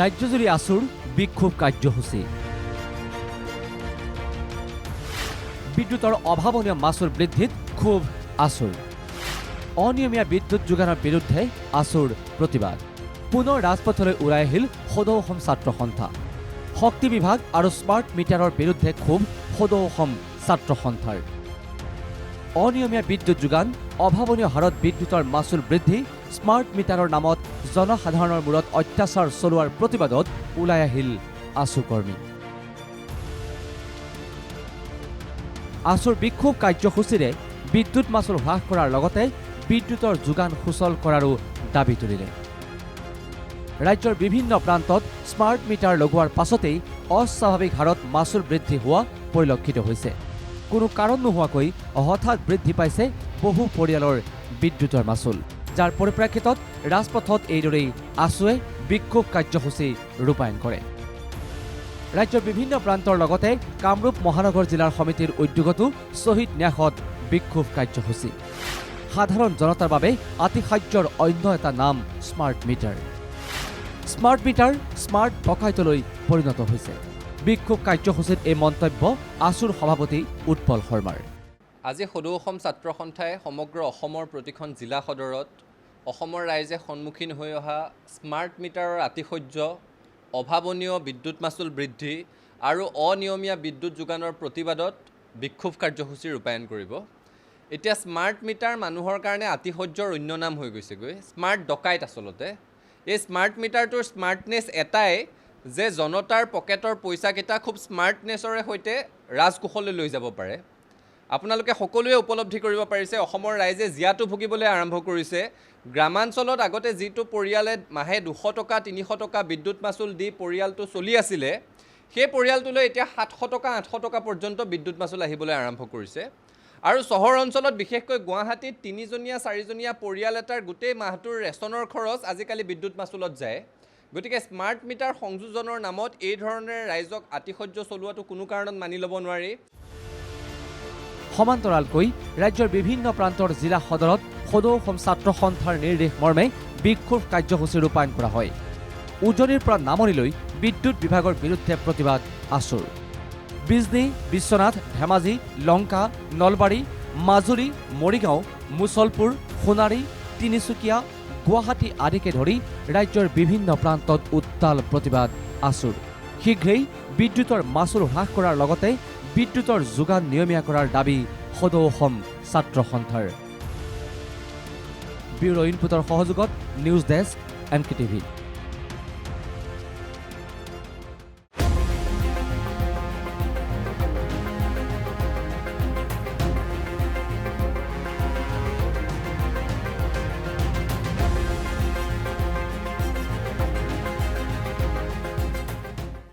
ৰাজ্যজুৰি আছুৰ বিক্ষোভ কাৰ্যসূচী। বিদ্যুতৰ অভাৱনীয় মাচুল বৃদ্ধিত ক্ষোভ আছুৰ। অনিয়মীয়া বিদ্যুৎ যোগানৰ বিৰুদ্ধে আছুৰ প্ৰতিবাদ। পুনৰ ৰাজপথলৈ ওলাই আহিল সদৌ অসম ছাত্ৰ সন্থা। শক্তি বিভাগ আৰু স্মাৰ্ট মিটাৰৰ বিৰুদ্ধে ক্ষোভ সদৌ অসম ছাত্ৰ সন্থাৰ। অনিয়মীয়া বিদ্যুৎ যোগান, অভাৱনীয় হাৰত বিদ্যুতৰ মাচুল বৃদ্ধি, স্মাৰ্ট মিটাৰৰ নামত জনসাধাৰণৰ মূৰত অত্যাচাৰ চলোৱাৰ প্ৰতিবাদত ওলাই আহিল আছু কৰ্মী। আছুৰ বিক্ষোভ কাৰ্যসূচীৰে বিদ্যুৎ মাচুল হ্ৰাস কৰাৰ লগতে বিদ্যুতৰ যোগান সুচল কৰাৰো দাবী তুলিলে। ৰাজ্যৰ বিভিন্ন প্ৰান্তত স্মাৰ্ট মিটাৰ লগোৱাৰ পাছতেই অস্বাভাৱিক হাৰত মাচুল বৃদ্ধি হোৱা পৰিলক্ষিত হৈছে। কোনো কাৰণ নোহোৱাকৈ হঠাৎ বৃদ্ধি পাইছে বহু পৰিয়ালৰ বিদ্যুতৰ মাচুল, যাৰ পৰিপ্ৰেক্ষিতত ৰাজপথত এইদৰেই আছুৱে বিক্ষোভ কাৰ্যসূচী ৰূপায়ণ কৰে। ৰাজ্যৰ বিভিন্ন প্ৰান্তৰ লগতে কামৰূপ মহানগৰ জিলাৰ সমিতিৰ উদ্যোগতো শ্বহীদ ন্যাসত বিক্ষোভ কাৰ্যসূচী। সাধাৰণ জনতাৰ বাবে আতিশায্যৰ অন্য এটা নাম smart meter. Smart meter smart ডকাইতলৈ পৰিণত হৈছে। বিক্ষোভ কাৰ্যসূচীত এই মন্তব্য আছুৰ সভাপতি উৎপল শৰ্মাৰ। আজি সদৌ অসম ছাত্ৰ সন্থাই সমগ্ৰ অসমৰ প্ৰতিখন জিলা সদৰত অসমৰ ৰাইজে সন্মুখীন হৈ অহা স্মাৰ্ট মিটাৰৰ আতিশয্য, অভাৱনীয় বিদ্যুৎ মাচুল বৃদ্ধি আৰু অনিয়মীয়া বিদ্যুৎ যোগানৰ প্ৰতিবাদত বিক্ষোভ কাৰ্যসূচী ৰূপায়ণ কৰিব। এতিয়া স্মাৰ্ট মিটাৰ মানুহৰ কাৰণে আতিশয্যৰ অন্য নাম হৈ গৈছেগৈ, স্মাৰ্ট ডকাইত আচলতে। এই স্মাৰ্ট মিটাৰটোৰ স্মাৰ্টনেছ এটাই যে জনতাৰ পকেটৰ পইচাকেইটা খুব স্মাৰ্টনেছৰে সৈতে ৰাজকোষলৈ লৈ যাব পাৰে। আপোনালোকে সকলোৱে উপলব্ধি কৰিব পাৰিছে, অসমৰ ৰাইজে জীয়াতু ভুগিবলৈ আৰম্ভ কৰিছে। গ্ৰামাঞ্চলত আগতে যিটো পৰিয়ালে মাহে 200 টকা 300 টকা বিদ্যুৎ মাচুল দি পৰিয়ালটো চলি আছিলে, সেই পৰিয়ালটোলৈ এতিয়া 700 টকা 800 টকা পৰ্যন্ত বিদ্যুৎ মাচুল আহিবলৈ আৰম্ভ কৰিছে। আৰু চহৰ অঞ্চলত বিশেষকৈ গুৱাহাটীত 3জনীয়া 4জনীয়া পৰিয়াল এটাৰ গোটেই মাহটোৰ ৰেচনৰ খৰচ আজিকালি বিদ্যুৎ মাচুলত যায়। গতিকে স্মাৰ্ট মিটাৰ সংযোজনৰ নামত এই ধৰণেৰে ৰাইজক আতিশয্য চলোৱাটো কোনো কাৰণত মানি ল'ব নোৱাৰি। সমান্তৰালকৈ ৰাজ্যৰ বিভিন্ন প্ৰান্তৰ জিলা সদৰত সদৌ অসম ছাত্ৰ সন্থাৰ নিৰ্দেশ মৰ্মে বিক্ষোভ কাৰ্যসূচী ৰূপায়ণ কৰা হয়। উজনিৰ পৰা নামনিলৈ বিদ্যুৎ বিভাগৰ বিৰুদ্ধে প্ৰতিবাদ আছুৰ। বিজনী, বিশ্বনাথ, ধেমাজি, লংকা, নলবাৰী, মাজুলী, মৰিগাঁও, মুছলপুৰ, সোণাৰী, তিনিচুকীয়া, গুৱাহাটী আদিকে ধৰি ৰাজ্যৰ বিভিন্ন প্ৰান্তত উত্তাল প্ৰতিবাদ আছুৰ। শীঘ্ৰেই বিদ্যুতৰ মাচুল হ্ৰাস কৰাৰ লগতে বিদ্যুতৰ যোগান নিয়মীয়া কৰাৰ দাবী সদৌ অসম ছাত্ৰ সন্থাৰ। ব্যুৰ' ইনপুটৰ সহযোগত নিউজ ডেস্ক, MKTV।